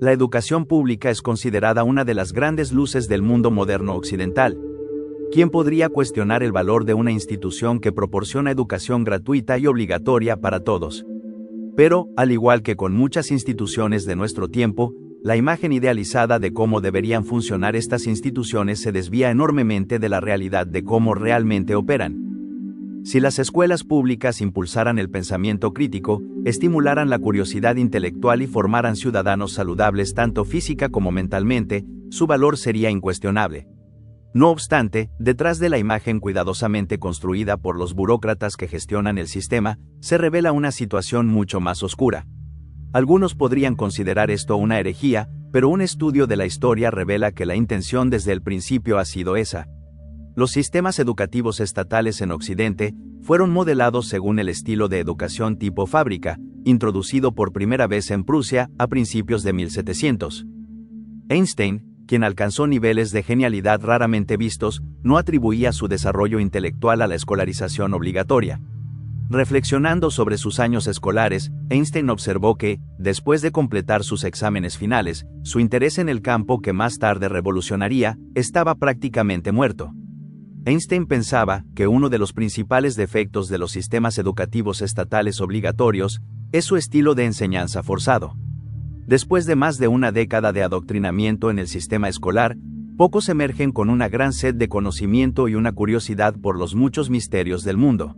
La educación pública es considerada una de las grandes luces del mundo moderno occidental. ¿Quién podría cuestionar el valor de una institución que proporciona educación gratuita y obligatoria para todos? Pero, al igual que con muchas instituciones de nuestro tiempo, la imagen idealizada de cómo deberían funcionar estas instituciones se desvía enormemente de la realidad de cómo realmente operan. Si las escuelas públicas impulsaran el pensamiento crítico, estimularan la curiosidad intelectual y formaran ciudadanos saludables tanto física como mentalmente, su valor sería incuestionable. No obstante, detrás de la imagen cuidadosamente construida por los burócratas que gestionan el sistema, se revela una situación mucho más oscura. Algunos podrían considerar esto una herejía, pero un estudio de la historia revela que la intención desde el principio ha sido esa. Los sistemas educativos estatales en Occidente fueron modelados según el estilo de educación tipo fábrica, introducido por primera vez en Prusia a principios de 1700. Einstein, quien alcanzó niveles de genialidad raramente vistos, no atribuía su desarrollo intelectual a la escolarización obligatoria. Reflexionando sobre sus años escolares, Einstein observó que, después de completar sus exámenes finales, su interés en el campo que más tarde revolucionaría, estaba prácticamente muerto. Einstein pensaba que uno de los principales defectos de los sistemas educativos estatales obligatorios es su estilo de enseñanza forzado. Después de más de una década de adoctrinamiento en el sistema escolar, pocos emergen con una gran sed de conocimiento y una curiosidad por los muchos misterios del mundo.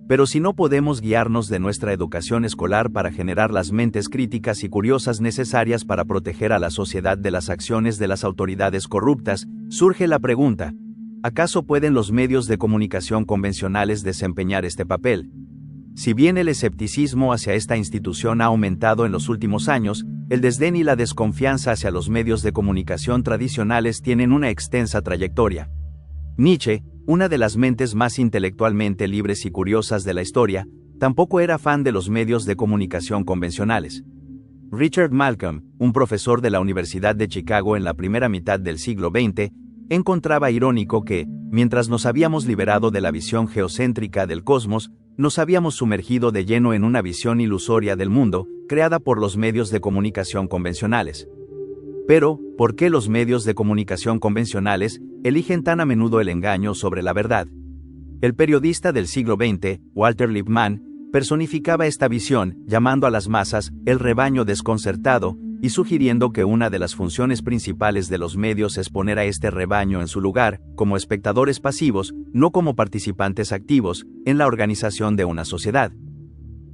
Pero si no podemos guiarnos de nuestra educación escolar para generar las mentes críticas y curiosas necesarias para proteger a la sociedad de las acciones de las autoridades corruptas, surge la pregunta: ¿acaso pueden los medios de comunicación convencionales desempeñar este papel? Si bien el escepticismo hacia esta institución ha aumentado en los últimos años, el desdén y la desconfianza hacia los medios de comunicación tradicionales tienen una extensa trayectoria. Nietzsche, una de las mentes más intelectualmente libres y curiosas de la historia, tampoco era fan de los medios de comunicación convencionales. Richard Malcolm, un profesor de la Universidad de Chicago en la primera mitad del siglo XX, encontraba irónico que, mientras nos habíamos liberado de la visión geocéntrica del cosmos, nos habíamos sumergido de lleno en una visión ilusoria del mundo, creada por los medios de comunicación convencionales. Pero, ¿por qué los medios de comunicación convencionales eligen tan a menudo el engaño sobre la verdad? El periodista del siglo XX, Walter Lippmann, personificaba esta visión, llamando a las masas el rebaño desconcertado, y sugiriendo que una de las funciones principales de los medios es poner a este rebaño en su lugar, como espectadores pasivos, no como participantes activos, en la organización de una sociedad.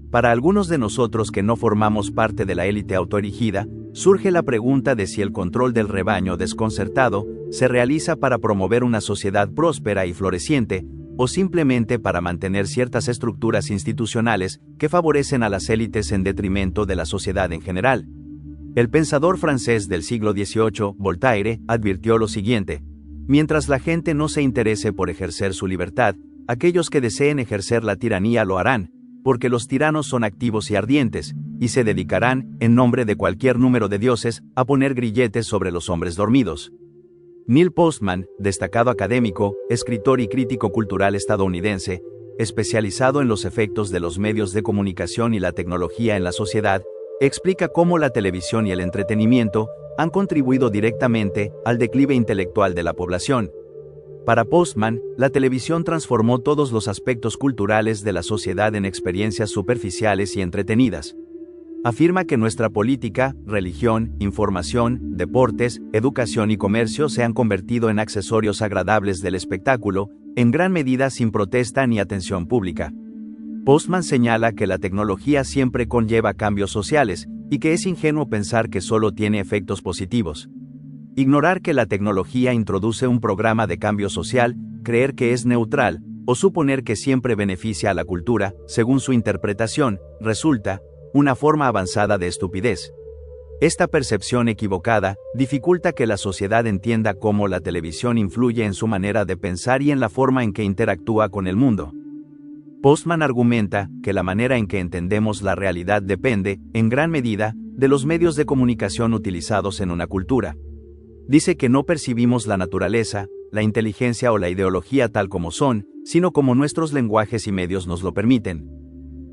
Para algunos de nosotros que no formamos parte de la élite autoerigida, surge la pregunta de si el control del rebaño desconcertado se realiza para promover una sociedad próspera y floreciente, o simplemente para mantener ciertas estructuras institucionales que favorecen a las élites en detrimento de la sociedad en general. El pensador francés del siglo XVIII, Voltaire, advirtió lo siguiente: mientras la gente no se interese por ejercer su libertad, aquellos que deseen ejercer la tiranía lo harán, porque los tiranos son activos y ardientes, y se dedicarán, en nombre de cualquier número de dioses, a poner grilletes sobre los hombres dormidos. Neil Postman, destacado académico, escritor y crítico cultural estadounidense, especializado en los efectos de los medios de comunicación y la tecnología en la sociedad, explica cómo la televisión y el entretenimiento han contribuido directamente al declive intelectual de la población. Para Postman, la televisión transformó todos los aspectos culturales de la sociedad en experiencias superficiales y entretenidas. Afirma que nuestra política, religión, información, deportes, educación y comercio se han convertido en accesorios agradables del espectáculo, en gran medida sin protesta ni atención pública. Postman señala que la tecnología siempre conlleva cambios sociales, y que es ingenuo pensar que solo tiene efectos positivos. Ignorar que la tecnología introduce un programa de cambio social, creer que es neutral, o suponer que siempre beneficia a la cultura, según su interpretación, resulta una forma avanzada de estupidez. Esta percepción equivocada dificulta que la sociedad entienda cómo la televisión influye en su manera de pensar y en la forma en que interactúa con el mundo. Postman argumenta que la manera en que entendemos la realidad depende, en gran medida, de los medios de comunicación utilizados en una cultura. Dice que no percibimos la naturaleza, la inteligencia o la ideología tal como son, sino como nuestros lenguajes y medios nos lo permiten.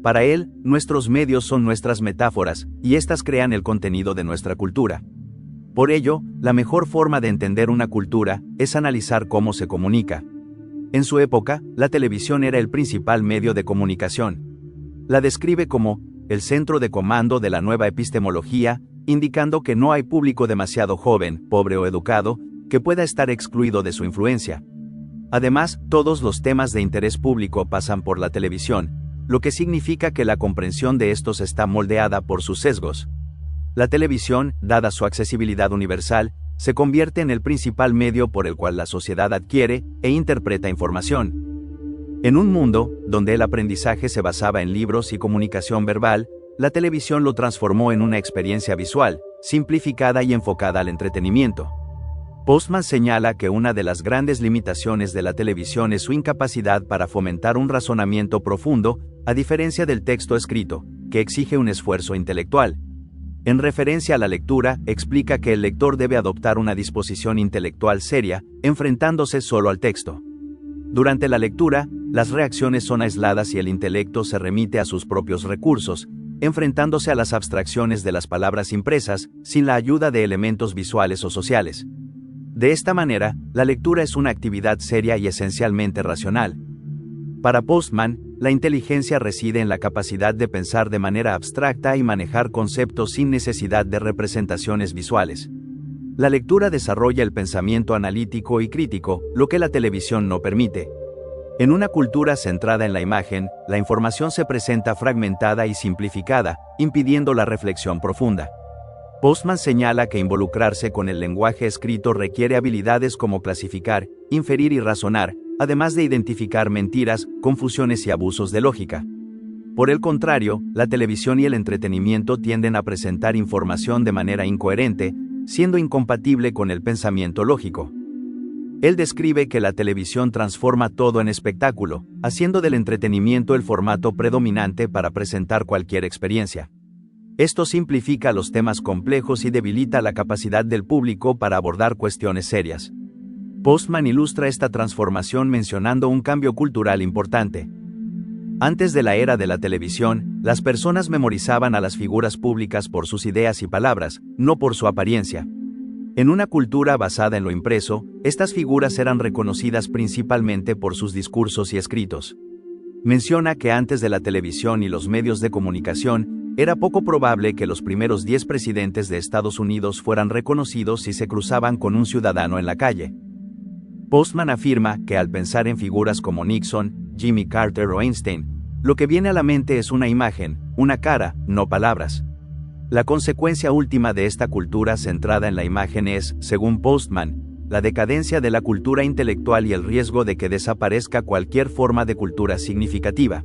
Para él, nuestros medios son nuestras metáforas, y éstas crean el contenido de nuestra cultura. Por ello, la mejor forma de entender una cultura es analizar cómo se comunica. En su época, la televisión era el principal medio de comunicación. La describe como el centro de comando de la nueva epistemología, indicando que no hay público demasiado joven, pobre o educado, que pueda estar excluido de su influencia. Además, todos los temas de interés público pasan por la televisión, lo que significa que la comprensión de estos está moldeada por sus sesgos. La televisión, dada su accesibilidad universal, se convierte en el principal medio por el cual la sociedad adquiere e interpreta información. En un mundo donde el aprendizaje se basaba en libros y comunicación verbal, la televisión lo transformó en una experiencia visual, simplificada y enfocada al entretenimiento. Postman señala que una de las grandes limitaciones de la televisión es su incapacidad para fomentar un razonamiento profundo, a diferencia del texto escrito, que exige un esfuerzo intelectual. En referencia a la lectura, explica que el lector debe adoptar una disposición intelectual seria, enfrentándose solo al texto. Durante la lectura, las reacciones son aisladas y el intelecto se remite a sus propios recursos, enfrentándose a las abstracciones de las palabras impresas, sin la ayuda de elementos visuales o sociales. De esta manera, la lectura es una actividad seria y esencialmente racional. Para Postman, la inteligencia reside en la capacidad de pensar de manera abstracta y manejar conceptos sin necesidad de representaciones visuales. La lectura desarrolla el pensamiento analítico y crítico, lo que la televisión no permite. En una cultura centrada en la imagen, la información se presenta fragmentada y simplificada, impidiendo la reflexión profunda. Postman señala que involucrarse con el lenguaje escrito requiere habilidades como clasificar, inferir y razonar, además de identificar mentiras, confusiones y abusos de lógica. Por el contrario, la televisión y el entretenimiento tienden a presentar información de manera incoherente, siendo incompatible con el pensamiento lógico. Él describe que la televisión transforma todo en espectáculo, haciendo del entretenimiento el formato predominante para presentar cualquier experiencia. Esto simplifica los temas complejos y debilita la capacidad del público para abordar cuestiones serias. Postman ilustra esta transformación mencionando un cambio cultural importante. Antes de la era de la televisión, las personas memorizaban a las figuras públicas por sus ideas y palabras, no por su apariencia. En una cultura basada en lo impreso, estas figuras eran reconocidas principalmente por sus discursos y escritos. Menciona que antes de la televisión y los medios de comunicación, era poco probable que los primeros 10 presidentes de Estados Unidos fueran reconocidos si se cruzaban con un ciudadano en la calle. Postman afirma que al pensar en figuras como Nixon, Jimmy Carter o Einstein, lo que viene a la mente es una imagen, una cara, no palabras. La consecuencia última de esta cultura centrada en la imagen es, según Postman, la decadencia de la cultura intelectual y el riesgo de que desaparezca cualquier forma de cultura significativa.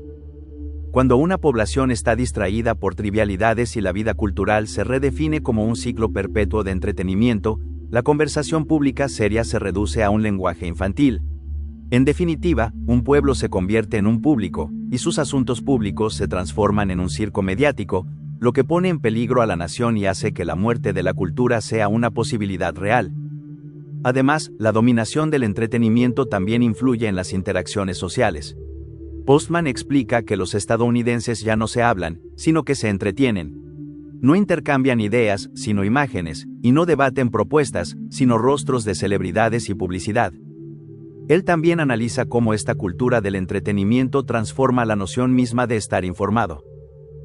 Cuando una población está distraída por trivialidades y la vida cultural se redefine como un ciclo perpetuo de entretenimiento, la conversación pública seria se reduce a un lenguaje infantil. En definitiva, un pueblo se convierte en un público, y sus asuntos públicos se transforman en un circo mediático, lo que pone en peligro a la nación y hace que la muerte de la cultura sea una posibilidad real. Además, la dominación del entretenimiento también influye en las interacciones sociales. Postman explica que los estadounidenses ya no se hablan, sino que se entretienen. No intercambian ideas, sino imágenes, y no debaten propuestas, sino rostros de celebridades y publicidad. Él también analiza cómo esta cultura del entretenimiento transforma la noción misma de estar informado.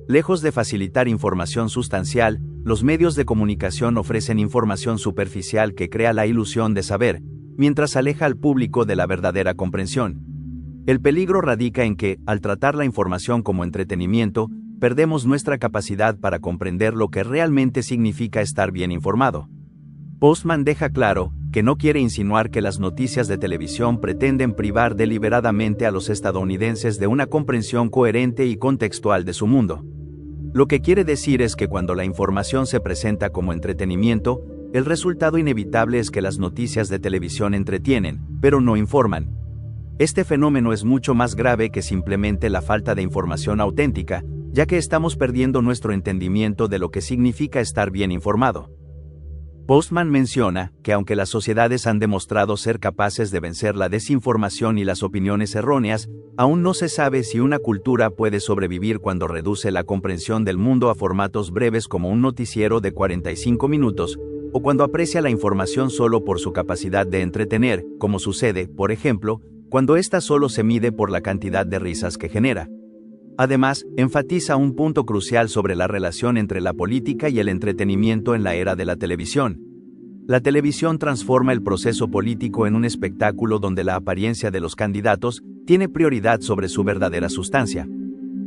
Lejos de facilitar información sustancial, los medios de comunicación ofrecen información superficial que crea la ilusión de saber, mientras aleja al público de la verdadera comprensión. El peligro radica en que, al tratar la información como entretenimiento, perdemos nuestra capacidad para comprender lo que realmente significa estar bien informado. Postman deja claro que no quiere insinuar que las noticias de televisión pretenden privar deliberadamente a los estadounidenses de una comprensión coherente y contextual de su mundo. Lo que quiere decir es que cuando la información se presenta como entretenimiento, el resultado inevitable es que las noticias de televisión entretienen, pero no informan. Este fenómeno es mucho más grave que simplemente la falta de información auténtica, ya que estamos perdiendo nuestro entendimiento de lo que significa estar bien informado. Postman menciona que aunque las sociedades han demostrado ser capaces de vencer la desinformación y las opiniones erróneas, Aún no se sabe si una cultura puede sobrevivir cuando reduce la comprensión del mundo a formatos breves como un noticiero de 45 minutos, o cuando aprecia la información solo por su capacidad de entretener, como sucede, por ejemplo, cuando ésta solo se mide por la cantidad de risas que genera. Además, enfatiza un punto crucial sobre la relación entre la política y el entretenimiento en la era de la televisión. La televisión transforma el proceso político en un espectáculo donde la apariencia de los candidatos tiene prioridad sobre su verdadera sustancia.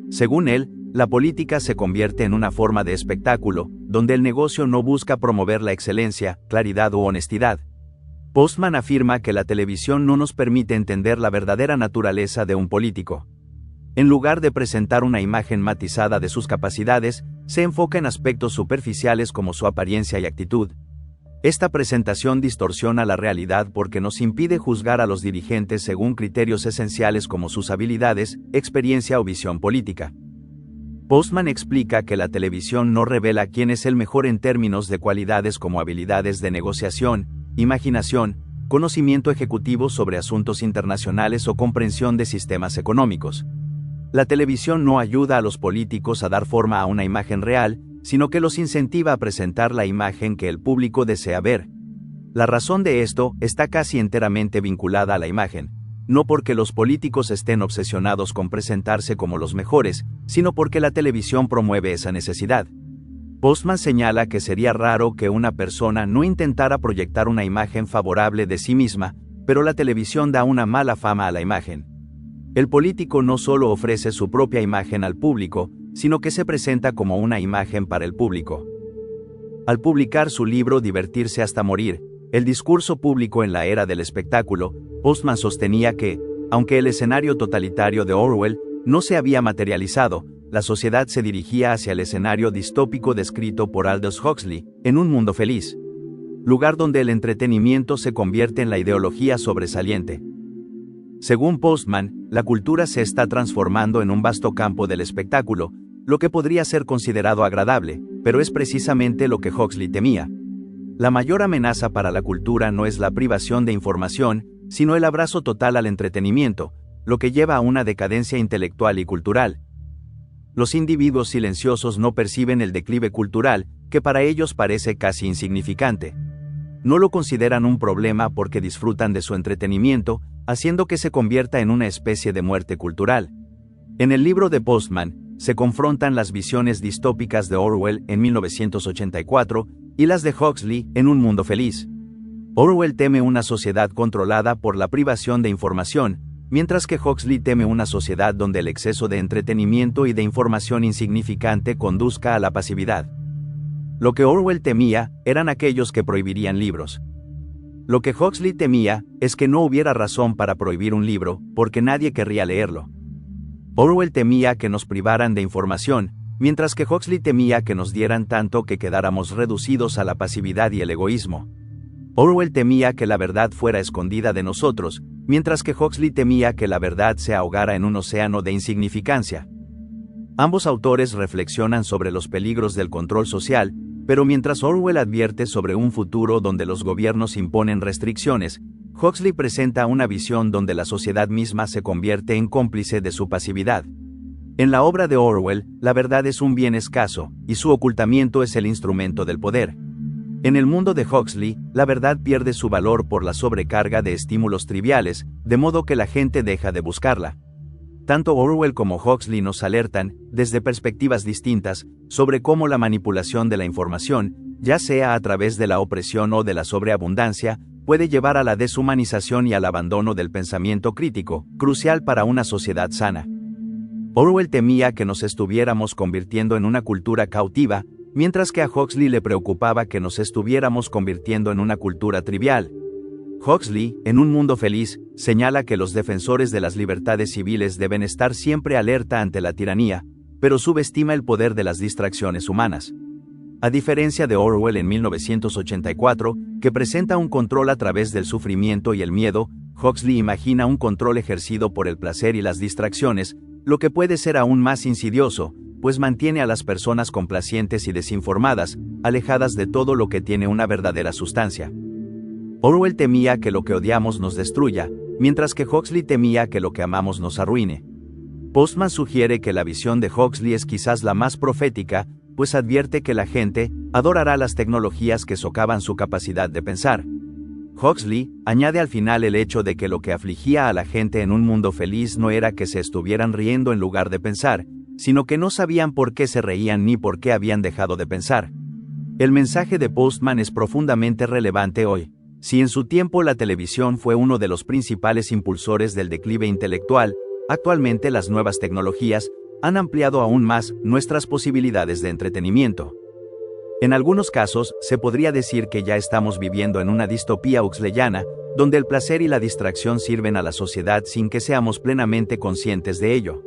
Según él, la política se convierte en una forma de espectáculo, donde el negocio no busca promover la excelencia, claridad o honestidad. Postman afirma que la televisión no nos permite entender la verdadera naturaleza de un político. En lugar de presentar una imagen matizada de sus capacidades, se enfoca en aspectos superficiales como su apariencia y actitud. Esta presentación distorsiona la realidad porque nos impide juzgar a los dirigentes según criterios esenciales como sus habilidades, experiencia o visión política. Postman explica que la televisión no revela quién es el mejor en términos de cualidades como habilidades de negociación, imaginación, conocimiento ejecutivo sobre asuntos internacionales o comprensión de sistemas económicos. La televisión no ayuda a los políticos a dar forma a una imagen real, sino que los incentiva a presentar la imagen que el público desea ver. La razón de esto está casi enteramente vinculada a la imagen, no porque los políticos estén obsesionados con presentarse como los mejores, sino porque la televisión promueve esa necesidad. Postman señala que sería raro que una persona no intentara proyectar una imagen favorable de sí misma, pero la televisión da una mala fama a la imagen. El político no solo ofrece su propia imagen al público, sino que se presenta como una imagen para el público. Al publicar su libro Divertirse hasta morir, el discurso público en la era del espectáculo, Postman sostenía que, aunque el escenario totalitario de Orwell no se había materializado, la sociedad se dirigía hacia el escenario distópico descrito por Aldous Huxley, en Un mundo feliz, lugar donde el entretenimiento se convierte en la ideología sobresaliente. Según Postman, la cultura se está transformando en un vasto campo del espectáculo, lo que podría ser considerado agradable, pero es precisamente lo que Huxley temía. La mayor amenaza para la cultura no es la privación de información, sino el abrazo total al entretenimiento, lo que lleva a una decadencia intelectual y cultural. Los individuos silenciosos no perciben el declive cultural, que para ellos parece casi insignificante. No lo consideran un problema porque disfrutan de su entretenimiento, haciendo que se convierta en una especie de muerte cultural. En el libro de Postman, se confrontan las visiones distópicas de Orwell en 1984 y las de Huxley en Un mundo feliz. Orwell teme una sociedad controlada por la privación de información, mientras que Huxley teme una sociedad donde el exceso de entretenimiento y de información insignificante conduzca a la pasividad. Lo que Orwell temía eran aquellos que prohibirían libros. Lo que Huxley temía es que no hubiera razón para prohibir un libro, porque nadie querría leerlo. Orwell temía que nos privaran de información, mientras que Huxley temía que nos dieran tanto que quedáramos reducidos a la pasividad y el egoísmo. Orwell temía que la verdad fuera escondida de nosotros, mientras que Huxley temía que la verdad se ahogara en un océano de insignificancia. Ambos autores reflexionan sobre los peligros del control social, pero mientras Orwell advierte sobre un futuro donde los gobiernos imponen restricciones, Huxley presenta una visión donde la sociedad misma se convierte en cómplice de su pasividad. En la obra de Orwell, la verdad es un bien escaso, y su ocultamiento es el instrumento del poder. En el mundo de Huxley, la verdad pierde su valor por la sobrecarga de estímulos triviales, de modo que la gente deja de buscarla. Tanto Orwell como Huxley nos alertan, desde perspectivas distintas, sobre cómo la manipulación de la información, ya sea a través de la opresión o de la sobreabundancia, puede llevar a la deshumanización y al abandono del pensamiento crítico, crucial para una sociedad sana. Orwell temía que nos estuviéramos convirtiendo en una cultura cautiva, mientras que a Huxley le preocupaba que nos estuviéramos convirtiendo en una cultura trivial. Huxley, en Un mundo feliz, señala que los defensores de las libertades civiles deben estar siempre alerta ante la tiranía, pero subestima el poder de las distracciones humanas. A diferencia de Orwell en 1984, que presenta un control a través del sufrimiento y el miedo, Huxley imagina un control ejercido por el placer y las distracciones, lo que puede ser aún más insidioso, pues mantiene a las personas complacientes y desinformadas, alejadas de todo lo que tiene una verdadera sustancia. Orwell temía que lo que odiamos nos destruya, mientras que Huxley temía que lo que amamos nos arruine. Postman sugiere que la visión de Huxley es quizás la más profética, pues advierte que la gente adorará las tecnologías que socavan su capacidad de pensar. Huxley añade al final el hecho de que lo que afligía a la gente en un mundo feliz no era que se estuvieran riendo en lugar de pensar, sino que no sabían por qué se reían ni por qué habían dejado de pensar. El mensaje de Postman es profundamente relevante hoy. Si en su tiempo la televisión fue uno de los principales impulsores del declive intelectual, actualmente las nuevas tecnologías han ampliado aún más nuestras posibilidades de entretenimiento. En algunos casos, se podría decir que ya estamos viviendo en una distopía huxleyana, donde el placer y la distracción sirven a la sociedad sin que seamos plenamente conscientes de ello.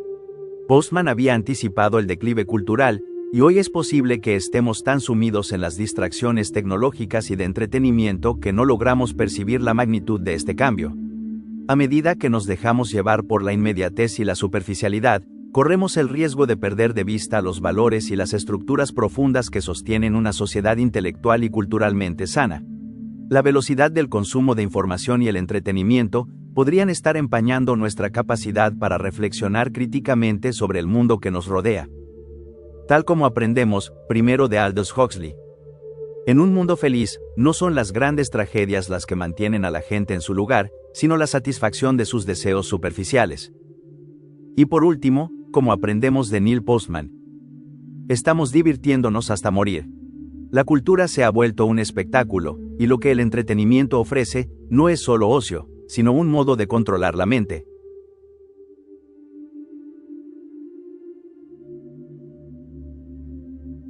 Postman había anticipado el declive cultural, y hoy es posible que estemos tan sumidos en las distracciones tecnológicas y de entretenimiento que no logramos percibir la magnitud de este cambio. A medida que nos dejamos llevar por la inmediatez y la superficialidad, corremos el riesgo de perder de vista los valores y las estructuras profundas que sostienen una sociedad intelectual y culturalmente sana. La velocidad del consumo de información y el entretenimiento podrían estar empañando nuestra capacidad para reflexionar críticamente sobre el mundo que nos rodea. Tal como aprendemos, primero de Aldous Huxley. En un mundo feliz, no son las grandes tragedias las que mantienen a la gente en su lugar, sino la satisfacción de sus deseos superficiales. Y por último, como aprendemos de Neil Postman, estamos divirtiéndonos hasta morir. La cultura se ha vuelto un espectáculo, y lo que el entretenimiento ofrece no es solo ocio, sino un modo de controlar la mente.